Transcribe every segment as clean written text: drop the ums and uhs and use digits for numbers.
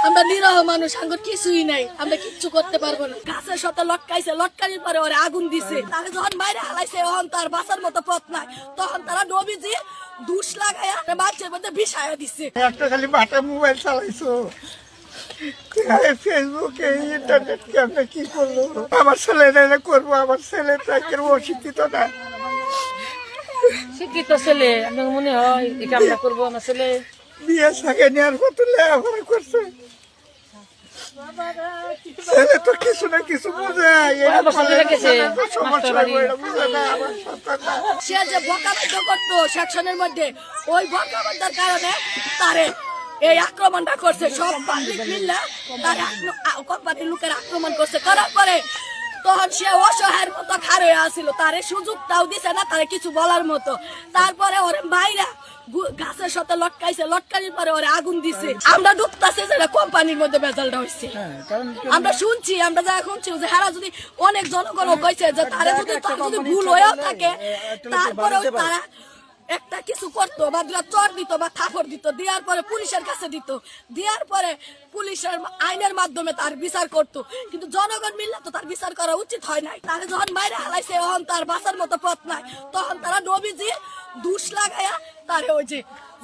আমরা নিরহ মানুষ, আমার কিছুই নাই, আমরা কিচ্ছু করতে পারবো না। গাছের সাথে লটকাইছে, লটকানির পরে ওরা আগুন দিছে। তাকে যখন বাইরে হালাইছে, তখন তার বাঁচার মতো পথ নাই, তখন তারা নবীজি দুষ লাগাইয়া বাচ্চার মধ্যে বিষায়া দিচ্ছে। একটা খালি বাটা মোবাইল চালাইছো, ফেসবুকে ইন্টারনেট আমরা কি করবো? আমার ছেলেরা করবো, আমার ছেলে অশিক্ষিত না। শিক্ষিত ছেলে, আপনার মনে হয় এটা আমরা করবো? আমার ছেলে বিয়ে সাকে নেওয়ার মতো লেখাপড়া করছে, ছেলে তো কিছু না কিছু বোঝে। সে যে বকাবদ্ধ করতো সেকশনের মধ্যে, ওই বকাবদ্ধের কারণে তারে এই আক্রমণটা করছে। সব পাবলিক মিললে তারে কোম্পানির লোকের আক্রমণ করছে। করার পরে তখন সে অসহায়ের মতো খাড় হয়ে আসছিল, তারে সুযোগটাও দিছে না তারে কিছু বলার মতো। তারপরে ওরে মাইরা গাছের সাথে লটকাইছে, লটকানির পরে ওরে আগুন দিছে। আমরা ঢুকতাছি যে কোম্পানির মধ্যে বেজালটা হয়েছে। আমরা শুনছি, আমরা যা শুনছি যে হারা যদি অনেক জনগণও কইছে যে তারা যদি ভুল হয়েও থাকে, তারপরেও তারা একটা কিছু করতো বা চর দিত বা থাপড় দিত, দেওয়ার পরে পুলিশের কাছে দিত, দেওয়ার পরে পুলিশের আইনের মাধ্যমে তার বিচার করত। কিন্তু জনগণ মিললে তো তার বিচার করা উচিত হয় নাই। তাকে যখন বাইরে হালাইছে, তখন তার বাঁচার মতো পথ নাই, তখন তারা নবীজি দুষ লাগাইয়া তারে ওই যে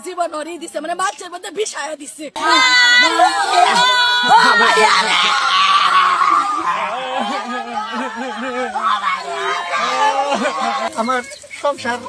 জীবন হরিয়ে দিছে, মানে বাচ্চার মধ্যে বিষায়া দিচ্ছে। আমার সংসার